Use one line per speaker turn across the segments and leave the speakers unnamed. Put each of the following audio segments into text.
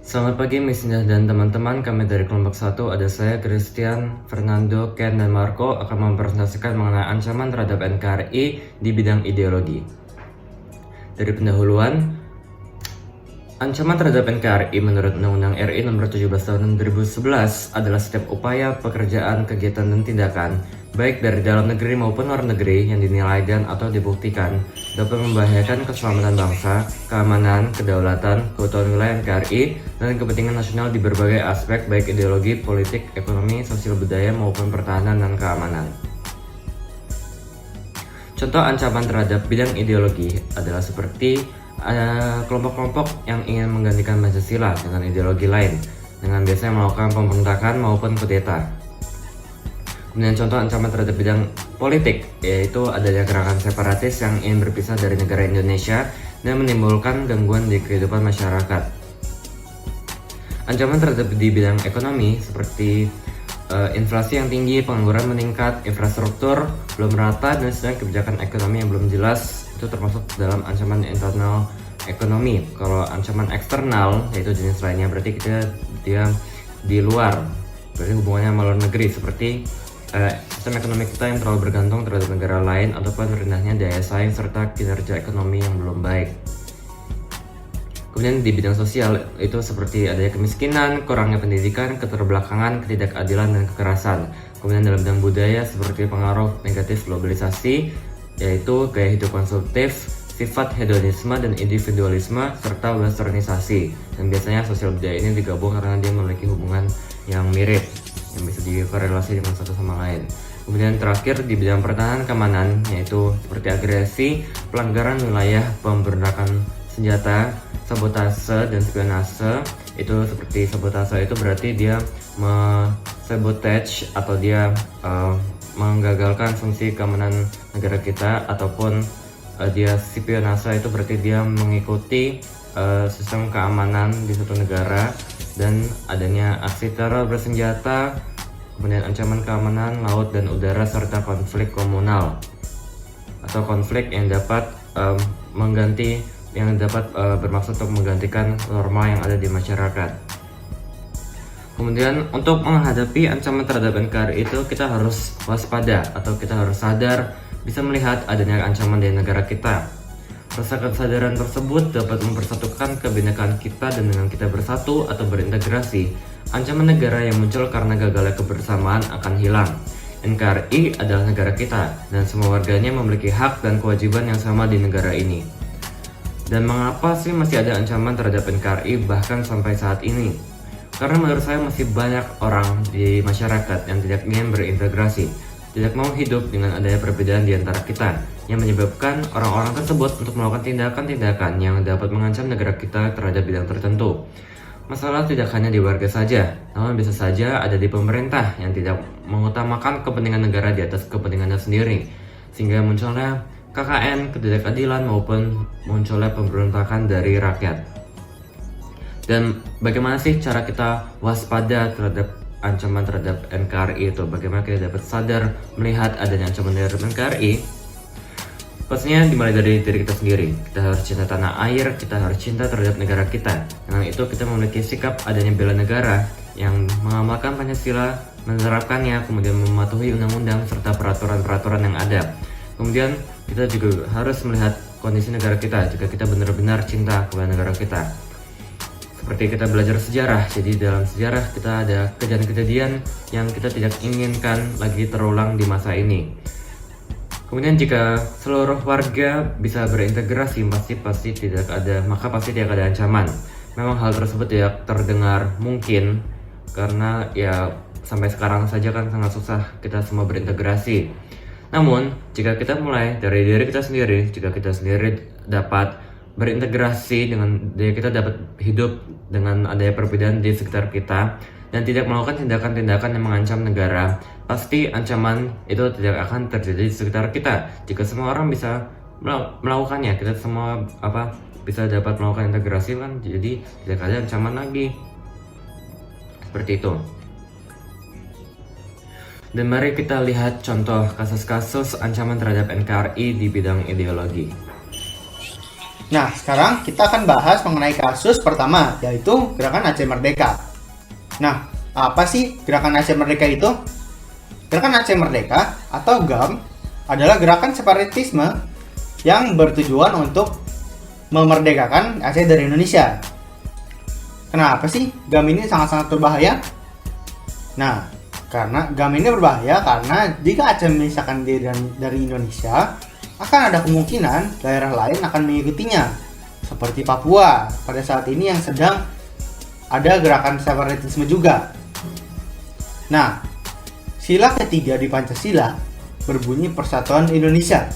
Selamat pagi Miss Indah dan teman-teman, kami dari kelompok 1, ada saya Christian, Fernando, Ken, dan Marco akan mempresentasikan mengenai ancaman terhadap NKRI di bidang ideologi. Dari pendahuluan, ancaman terhadap NKRI menurut Undang-Undang RI Nomor 17 Tahun 2011 adalah setiap upaya, pekerjaan, kegiatan, dan tindakan baik dari dalam negeri maupun luar negeri yang dinilai dan atau dibuktikan dapat membahayakan keselamatan bangsa, keamanan, kedaulatan, keutuhan wilayah NKRI, dan kepentingan nasional di berbagai aspek baik ideologi, politik, ekonomi, sosial budaya maupun pertahanan dan keamanan. Contoh ancaman terhadap bidang ideologi adalah seperti kelompok-kelompok yang ingin menggantikan Pancasila dengan ideologi lain dengan biasanya melakukan pemberontakan maupun kudeta. Kemudian contoh ancaman terhadap bidang politik yaitu adanya gerakan separatis yang ingin berpisah dari negara Indonesia dan menimbulkan gangguan di kehidupan masyarakat. Ancaman terhadap di bidang ekonomi seperti inflasi yang tinggi, pengangguran meningkat, infrastruktur belum merata, dan sedang kebijakan ekonomi yang belum jelas, itu termasuk dalam ancaman internal ekonomi. Kalau ancaman eksternal yaitu jenis lainnya berarti dia di luar, berarti hubungannya sama luar negeri seperti sistem ekonomi kita yang terlalu bergantung terhadap negara lain ataupun rendahnya daya saing serta kinerja ekonomi yang belum baik. Kemudian di bidang sosial itu seperti adanya kemiskinan, kurangnya pendidikan, keterbelakangan, ketidakadilan, dan kekerasan. Kemudian dalam bidang budaya seperti pengaruh negatif globalisasi yaitu gaya hidup konsumtif, sifat hedonisme dan individualisme, serta westernisasi. Dan biasanya sosial budaya ini digabung karena dia memiliki hubungan yang mirip yang bisa dikorelasi dengan satu sama lain. Kemudian terakhir di bidang pertahanan keamanan yaitu seperti agresi, pelanggaran wilayah, pemberontakan senjata, sabotase, dan spionase. Itu seperti sabotase itu berarti dia sabotage atau dia menggagalkan fungsi keamanan negara kita, ataupun dia spionase itu berarti dia mengikuti sistem keamanan di suatu negara dan adanya aksi teror bersenjata, kemudian ancaman keamanan laut dan udara, serta konflik komunal atau konflik yang dapat bermaksud untuk menggantikan norma yang ada di masyarakat. Kemudian untuk menghadapi ancaman terhadap NKRI itu kita harus waspada atau kita harus sadar bisa melihat adanya ancaman di negara kita. Rasa kesadaran tersebut dapat mempersatukan kebinekaan kita, dan dengan kita bersatu atau berintegrasi, ancaman negara yang muncul karena gagalnya kebersamaan akan hilang. NKRI adalah negara kita, dan semua warganya memiliki hak dan kewajiban yang sama di negara ini. Dan mengapa sih masih ada ancaman terhadap NKRI bahkan sampai saat ini? Karena menurut saya masih banyak orang di masyarakat yang tidak ingin berintegrasi, tidak mau hidup dengan adanya perbedaan di antara kita, yang menyebabkan orang-orang tersebut untuk melakukan tindakan-tindakan yang dapat mengancam negara kita terhadap bidang tertentu. Masalah tidak hanya di warga saja, namun bisa saja ada di pemerintah yang tidak mengutamakan kepentingan negara di atas kepentingannya sendiri, sehingga munculnya KKN, ketidakadilan, maupun munculnya pemberontakan dari rakyat. Dan bagaimana sih cara kita waspada terhadap ancaman terhadap NKRI itu? Bagaimana kita dapat sadar melihat adanya ancaman terhadap NKRI? Pastinya dimulai dari diri kita sendiri. Kita harus cinta tanah air, kita harus cinta terhadap negara kita. Dengan itu kita memiliki sikap adanya bela negara yang mengamalkan Pancasila, menerapkannya, kemudian mematuhi undang-undang serta peraturan-peraturan yang ada. Kemudian kita juga harus melihat kondisi negara kita jika kita benar-benar cinta kepada negara kita. Seperti kita belajar sejarah, jadi dalam sejarah kita ada kejadian-kejadian yang kita tidak inginkan lagi terulang di masa ini. Kemudian jika seluruh warga bisa berintegrasi, pasti tidak ada ancaman. Memang hal tersebut tidak terdengar mungkin karena ya sampai sekarang saja kan sangat susah kita semua berintegrasi. Namun jika kita mulai dari diri kita sendiri, jika kita sendiri dapat berintegrasi dengan diri kita, dapat hidup dengan adanya perbedaan di sekitar kita dan tidak melakukan tindakan-tindakan yang mengancam negara, pasti ancaman itu tidak akan terjadi di sekitar kita. Jika semua orang bisa melakukannya, kita semua bisa dapat melakukan integrasi kan, jadi tidak ada ancaman lagi. Seperti itu. Dan mari kita lihat contoh kasus-kasus ancaman terhadap NKRI di bidang ideologi.
Nah, sekarang kita akan bahas mengenai kasus pertama, yaitu Gerakan Aceh Merdeka. Nah, apa sih Gerakan Aceh Merdeka itu? Gerakan Aceh Merdeka atau GAM adalah gerakan separatisme yang bertujuan untuk memerdekakan Aceh dari Indonesia. Kenapa sih GAM ini sangat-sangat berbahaya? Nah, karena GAM ini berbahaya karena jika Aceh memisahkan diri dari Indonesia, akan ada kemungkinan daerah lain akan mengikutinya, seperti Papua pada saat ini yang sedang ada gerakan separatisme juga. Nah, sila ketiga di Pancasila berbunyi Persatuan Indonesia.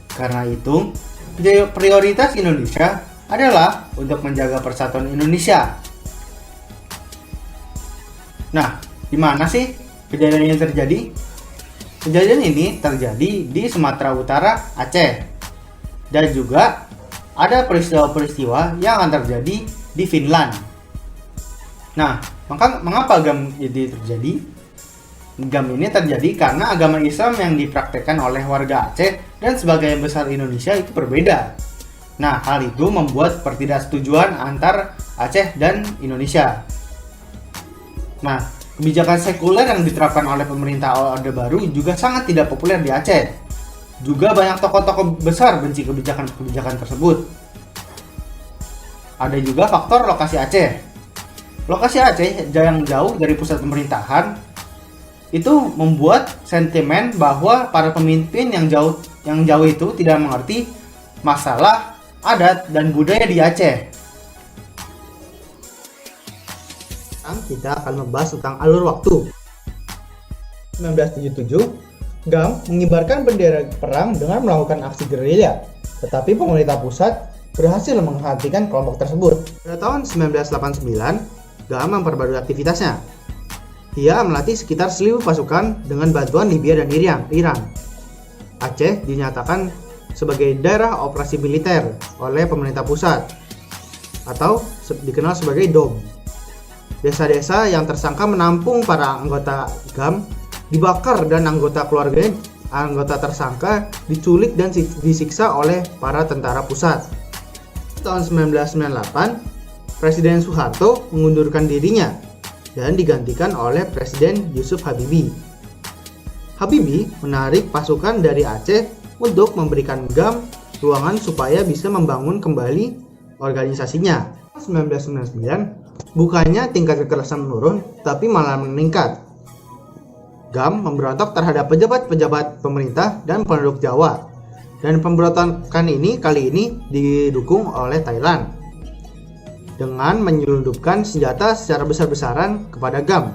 Karena itu, prioritas Indonesia adalah untuk menjaga persatuan Indonesia. Nah, di mana sih kejadian ini terjadi? Kejadian ini terjadi di Sumatera Utara, Aceh. Dan juga ada peristiwa-peristiwa yang akan terjadi di Finland. Nah, mengapa GAM ini terjadi? GAM ini terjadi karena agama Islam yang dipraktekkan oleh warga Aceh dan sebagian besar Indonesia itu berbeda. Nah, hal itu membuat pertidaksetujuan antar Aceh dan Indonesia. Nah, kebijakan sekuler yang diterapkan oleh pemerintah Orde Baru juga sangat tidak populer di Aceh. Juga banyak tokoh-tokoh besar benci kebijakan-kebijakan tersebut. Ada juga faktor lokasi Aceh. Lokasi Aceh yang jauh dari pusat pemerintahan itu membuat sentimen bahwa para pemimpin yang jauh itu tidak mengerti masalah adat dan budaya di Aceh. Kita akan membahas tentang alur waktu. 1977, GAM mengibarkan bendera perang dengan melakukan aksi gerilya, tetapi pemerintah pusat berhasil menghentikan kelompok tersebut. Pada tahun 1989, GAM memperbarui aktivitasnya. Ia melatih sekitar 1.000 pasukan dengan bantuan Libya dan Iran. Aceh dinyatakan sebagai daerah operasi militer oleh pemerintah pusat, atau dikenal sebagai DOM. Desa-desa yang tersangka menampung para anggota GAM dibakar dan anggota tersangka diculik dan disiksa oleh para tentara pusat. Tahun 1998, Presiden Soeharto mengundurkan dirinya dan digantikan oleh Presiden Yusuf Habibie. Habibie menarik pasukan dari Aceh untuk memberikan GAM ruangan supaya bisa membangun kembali organisasinya. 1999, bukannya tingkat kekerasan menurun, tapi malah meningkat. GAM memberontak terhadap pejabat-pejabat pemerintah dan penduduk Jawa. Dan pemberontakan ini kali ini didukung oleh Thailand dengan menyelundupkan senjata secara besar-besaran kepada GAM.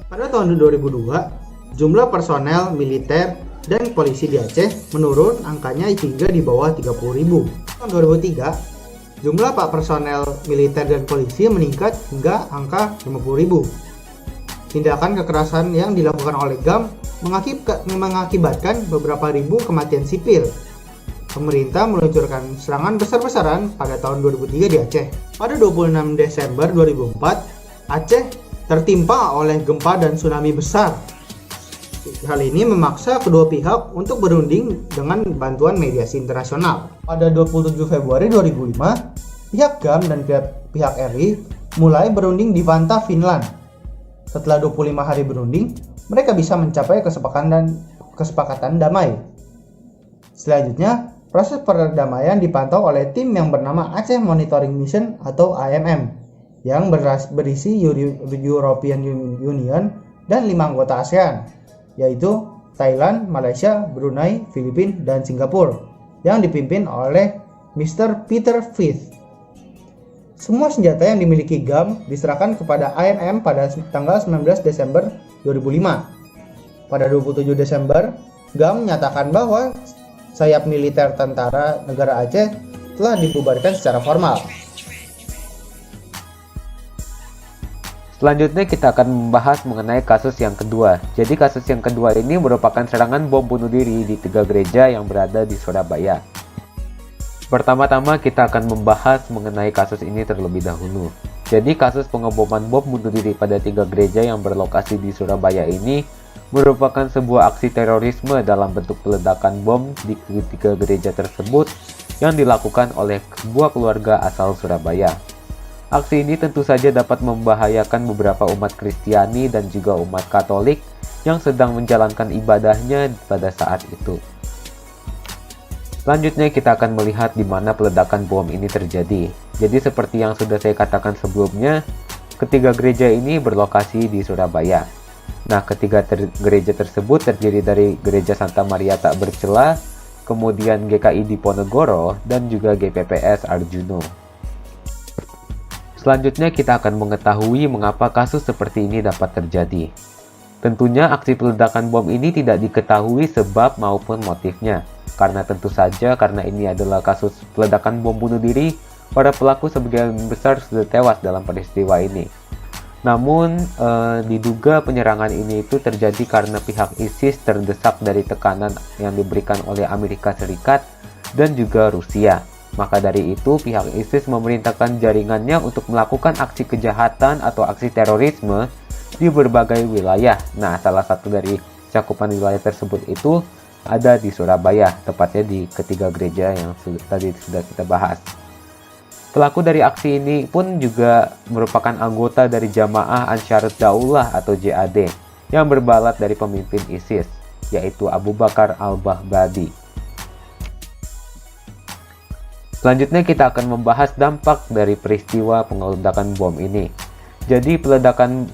Pada tahun 2002, jumlah personel militer dan polisi di Aceh menurun angkanya hingga di bawah 30.000. Tahun 2003, jumlah personel militer dan polisi meningkat hingga angka 50.000. Tindakan kekerasan yang dilakukan oleh GAM mengakibatkan beberapa ribu kematian sipil. Pemerintah meluncurkan serangan besar-besaran pada tahun 2003 di Aceh. Pada 26 Desember 2004, Aceh tertimpa oleh gempa dan tsunami besar. Hal ini memaksa kedua pihak untuk berunding dengan bantuan mediasi internasional. Pada 27 Februari 2005, pihak GAM dan pihak RI mulai berunding di Vantaa, Finland. Setelah 25 hari berunding, mereka bisa mencapai kesepakatan damai. Selanjutnya, proses perdamaian dipantau oleh tim yang bernama Aceh Monitoring Mission atau AMM yang berisi European Union dan 5 anggota ASEAN, yaitu Thailand, Malaysia, Brunei, Filipina, dan Singapura, yang dipimpin oleh Mr. Peter Frith. Semua senjata yang dimiliki GAM diserahkan kepada AMM pada tanggal 19 Desember 2005. Pada 27 Desember, GAM menyatakan bahwa sayap militer tentara negara Aceh telah dibubarkan secara formal.
Selanjutnya kita akan membahas mengenai kasus yang kedua. Jadi kasus yang kedua ini merupakan serangan bom bunuh diri di 3 gereja yang berada di Surabaya. Pertama-tama kita akan membahas mengenai kasus ini terlebih dahulu. Jadi kasus pengeboman bom bunuh diri pada 3 gereja yang berlokasi di Surabaya ini merupakan sebuah aksi terorisme dalam bentuk peledakan bom di 3 gereja tersebut yang dilakukan oleh sebuah keluarga asal Surabaya. Aksi ini tentu saja dapat membahayakan beberapa umat Kristiani dan juga umat Katolik yang sedang menjalankan ibadahnya pada saat itu. Selanjutnya kita akan melihat di mana peledakan bom ini terjadi. Jadi seperti yang sudah saya katakan sebelumnya, ketiga gereja ini berlokasi di Surabaya. Nah, ketiga gereja tersebut terdiri dari Gereja Santa Maria Tak Bercela, kemudian GKI Diponegoro, dan juga GPPS Arjuno. Selanjutnya kita akan mengetahui mengapa kasus seperti ini dapat terjadi. Tentunya aksi peledakan bom ini tidak diketahui sebab maupun motifnya. Karena tentu saja karena ini adalah kasus peledakan bom bunuh diri, para pelaku sebagian besar sudah tewas dalam peristiwa ini. Namun diduga penyerangan ini itu terjadi karena pihak ISIS terdesak dari tekanan yang diberikan oleh Amerika Serikat dan juga Rusia. Maka dari itu pihak ISIS memerintahkan jaringannya untuk melakukan aksi kejahatan atau aksi terorisme di berbagai wilayah. Nah, salah satu dari cakupan wilayah tersebut itu ada di Surabaya, tepatnya di ketiga gereja yang tadi sudah kita bahas. Pelaku dari aksi ini pun juga merupakan anggota dari Jamaah Ansharut Daulah atau JAD yang berbalat dari pemimpin ISIS, yaitu Abu Bakar al-Baghdadi. Selanjutnya kita akan membahas dampak dari peristiwa peledakan bom ini. Jadi peledakan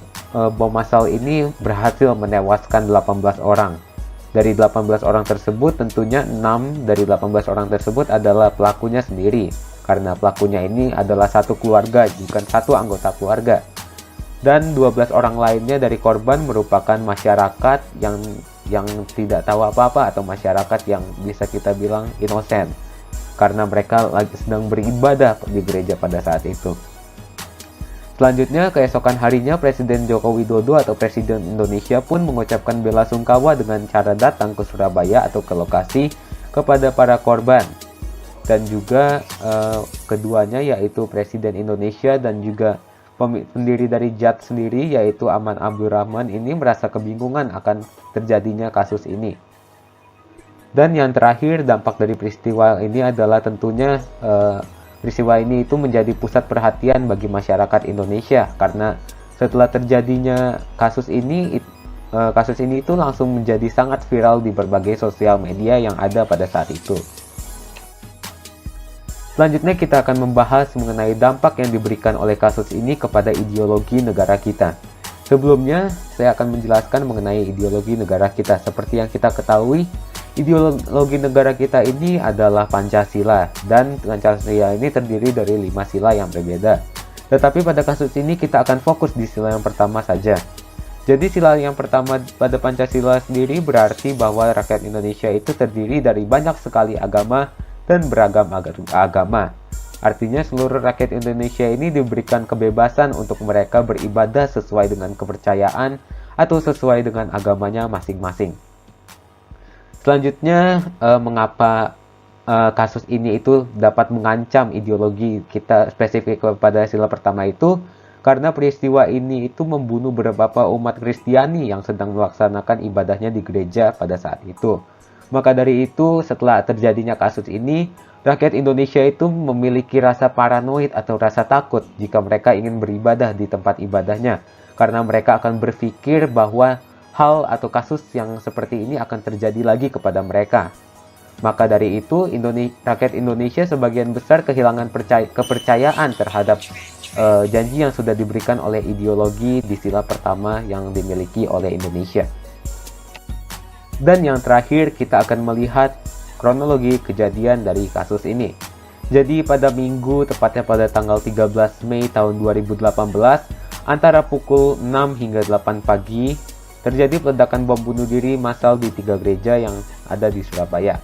bom massal ini berhasil menewaskan 18 orang. Dari 18 orang tersebut tentunya 6 dari 18 orang tersebut adalah pelakunya sendiri. Karena pelakunya ini adalah satu keluarga, bukan satu anggota keluarga. Dan 12 orang lainnya dari korban merupakan masyarakat yang tidak tahu apa-apa atau masyarakat yang bisa kita bilang inosen. Karena mereka lagi sedang beribadah di gereja pada saat itu. Selanjutnya, keesokan harinya Presiden Joko Widodo atau Presiden Indonesia pun mengucapkan bela sungkawa dengan cara datang ke Surabaya atau ke lokasi kepada para korban. Dan juga keduanya yaitu Presiden Indonesia dan juga pendiri dari JAD sendiri yaitu Aman Abdurrahman ini merasa kebingungan akan terjadinya kasus ini. Dan yang terakhir, dampak dari peristiwa ini adalah tentunya peristiwa ini itu menjadi pusat perhatian bagi masyarakat Indonesia karena setelah terjadinya kasus ini itu langsung menjadi sangat viral di berbagai sosial media yang ada pada saat itu. Selanjutnya kita akan membahas mengenai dampak yang diberikan oleh kasus ini kepada ideologi negara kita. Sebelumnya, saya akan menjelaskan mengenai ideologi negara kita. Seperti yang kita ketahui, ideologi negara kita ini adalah Pancasila, dan Pancasila ini terdiri dari 5 sila yang berbeda. Tetapi pada kasus ini kita akan fokus di sila yang pertama saja. Jadi sila yang pertama pada Pancasila sendiri berarti bahwa rakyat Indonesia itu terdiri dari banyak sekali agama dan beragam agama. Artinya seluruh rakyat Indonesia ini diberikan kebebasan untuk mereka beribadah sesuai dengan kepercayaan atau sesuai dengan agamanya masing-masing. Selanjutnya, mengapa kasus ini itu dapat mengancam ideologi kita spesifik kepada sila pertama itu? Karena peristiwa ini itu membunuh beberapa umat Kristiani yang sedang melaksanakan ibadahnya di gereja pada saat itu. Maka dari itu, setelah terjadinya kasus ini, rakyat Indonesia itu memiliki rasa paranoid atau rasa takut jika mereka ingin beribadah di tempat ibadahnya. Karena mereka akan berpikir bahwa hal atau kasus yang seperti ini akan terjadi lagi kepada mereka. Maka dari itu, rakyat Indonesia sebagian besar kehilangan kepercayaan terhadap janji yang sudah diberikan oleh ideologi di sila pertama yang dimiliki oleh Indonesia. Dan yang terakhir, kita akan melihat kronologi kejadian dari kasus ini. Jadi pada minggu, tepatnya pada tanggal 13 Mei tahun 2018, antara pukul 6 hingga 8 pagi, terjadi peledakan bom bunuh diri massal di 3 gereja yang ada di Surabaya.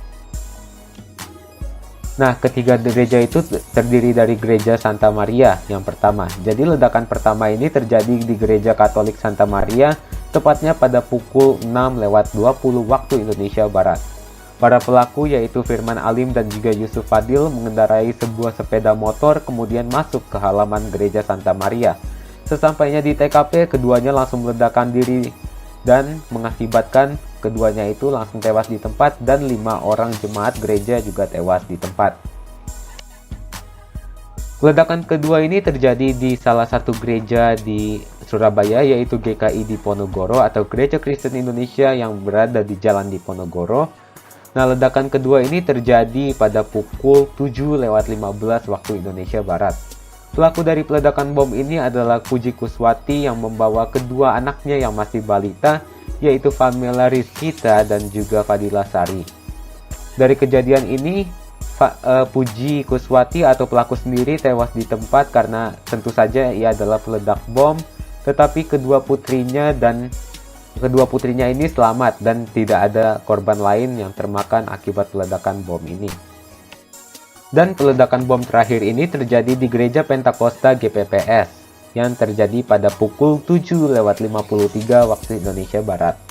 Nah, ketiga gereja itu terdiri dari Gereja Santa Maria yang pertama. Jadi ledakan pertama ini terjadi di Gereja Katolik Santa Maria, tepatnya pada pukul 6:20 waktu Indonesia Barat. Para pelaku yaitu Firman Alim dan juga Yusuf Fadil mengendarai sebuah sepeda motor kemudian masuk ke halaman Gereja Santa Maria. Sesampainya di TKP, keduanya langsung meledakkan diri dan mengakibatkan keduanya itu langsung tewas di tempat dan 5 orang jemaat gereja juga tewas di tempat. Ledakan kedua ini terjadi di salah satu gereja di Surabaya, yaitu GKI Diponegoro atau Gereja Kristen Indonesia yang berada di Jalan Diponegoro. Nah, ledakan kedua ini terjadi pada pukul 7:15 waktu Indonesia Barat. Pelaku dari peledakan bom ini adalah Puji Kuswati yang membawa kedua anaknya yang masih balita, yaitu Famela Rizkita dan juga Fadila Sari. Dari kejadian ini, Puji Kuswati atau pelaku sendiri tewas di tempat karena tentu saja ia adalah peledak bom, tetapi kedua putrinya ini selamat dan tidak ada korban lain yang termakan akibat peledakan bom ini. Dan peledakan bom terakhir ini terjadi di Gereja Pentakosta GPPS yang terjadi pada pukul 7:53 waktu Indonesia Barat.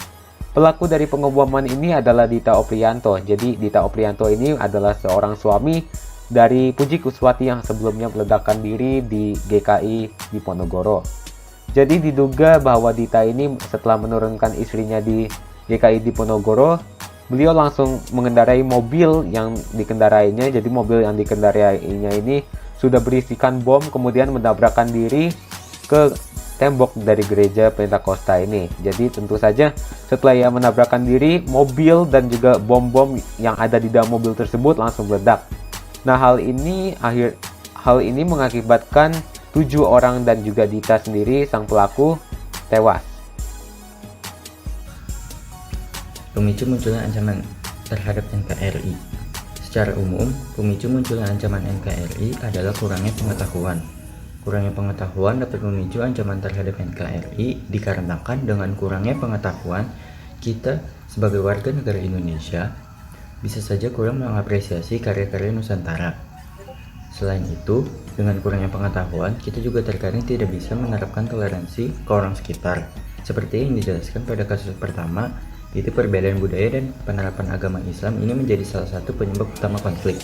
Pelaku dari pengeboman ini adalah Dita Opriyanto. Jadi Dita Opriyanto ini adalah seorang suami dari Puji Kuswati yang sebelumnya meledakkan diri di GKI Diponegoro. Jadi diduga bahwa Dita ini setelah menurunkan istrinya di GKI Diponegoro, beliau langsung mengendarai mobil yang dikendarainya. Jadi mobil yang dikendarainya ini sudah berisikan bom, kemudian menabrakkan diri ke tembok dari gereja Pentakosta ini. Jadi tentu saja setelah ia menabrakkan diri, mobil dan juga bom-bom yang ada di dalam mobil tersebut langsung meledak. Nah, hal ini mengakibatkan 7 orang dan juga Dita sendiri sang pelaku tewas.
Pemicu munculnya ancaman terhadap NKRI. Secara umum, pemicu munculnya ancaman NKRI adalah kurangnya pengetahuan. Kurangnya pengetahuan dapat memicu ancaman terhadap NKRI dikarenakan dengan kurangnya pengetahuan, kita sebagai warga negara Indonesia bisa saja kurang mengapresiasi karya-karya Nusantara. Selain itu, dengan kurangnya pengetahuan, kita juga terkadang tidak bisa menerapkan toleransi ke orang sekitar. Seperti yang dijelaskan pada kasus pertama, yaitu perbedaan budaya dan penerapan agama Islam ini menjadi salah satu penyebab utama konflik.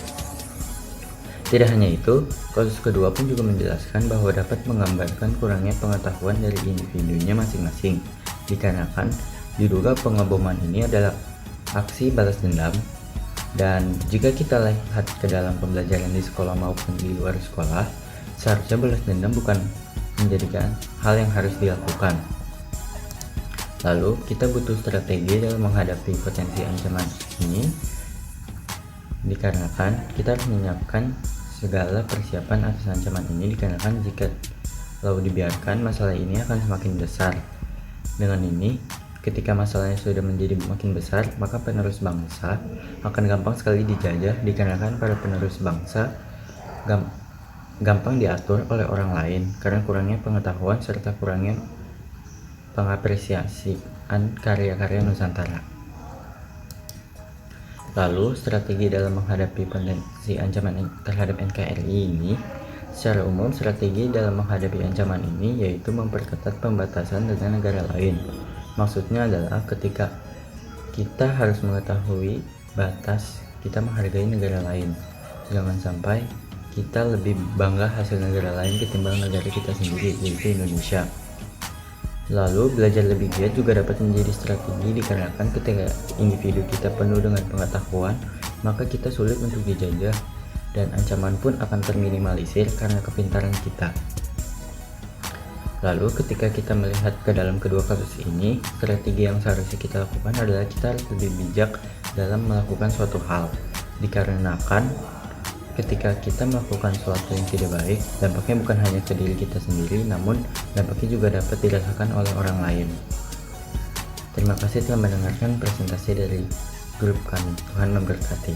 Tidak hanya itu, kasus kedua pun juga menjelaskan bahwa dapat menggambarkan kurangnya pengetahuan dari individunya masing-masing, dikarenakan diduga pengeboman ini adalah aksi balas dendam. Dan jika kita lihat ke dalam pembelajaran di sekolah maupun di luar sekolah, seharusnya balas dendam bukan menjadikan hal yang harus dilakukan. Lalu, kita butuh strategi dalam menghadapi potensi ancaman ini, dikarenakan kita harus menyiapkan segala persiapan atas ancaman ini, dikarenakan jika lalu dibiarkan, masalah ini akan semakin besar. Dengan ini, ketika masalahnya sudah menjadi makin besar, maka penerus bangsa akan gampang sekali dijajah, dikarenakan para penerus bangsa gampang diatur oleh orang lain karena kurangnya pengetahuan serta kurangnya pengapresiasian karya-karya Nusantara. Lalu, strategi dalam menghadapi potensi ancaman terhadap NKRI ini, secara umum strategi dalam menghadapi ancaman ini yaitu memperketat pembatasan dengan negara lain. Maksudnya adalah ketika kita harus mengetahui batas, kita menghargai negara lain. Jangan sampai kita lebih bangga hasil negara lain ketimbang negara kita sendiri, yaitu Indonesia. Lalu, belajar lebih giat juga dapat menjadi strategi dikarenakan ketika individu kita penuh dengan pengetahuan, maka kita sulit untuk dijajah dan ancaman pun akan terminimalisir karena kepintaran kita. Lalu, ketika kita melihat ke dalam kedua kasus ini, strategi yang seharusnya kita lakukan adalah kita harus lebih bijak dalam melakukan suatu hal, dikarenakan ketika kita melakukan sesuatu yang tidak baik, dampaknya bukan hanya ke diri kita sendiri, namun dampaknya juga dapat dirasakan oleh orang lain. Terima kasih telah mendengarkan presentasi dari grup kami. Tuhan memberkati.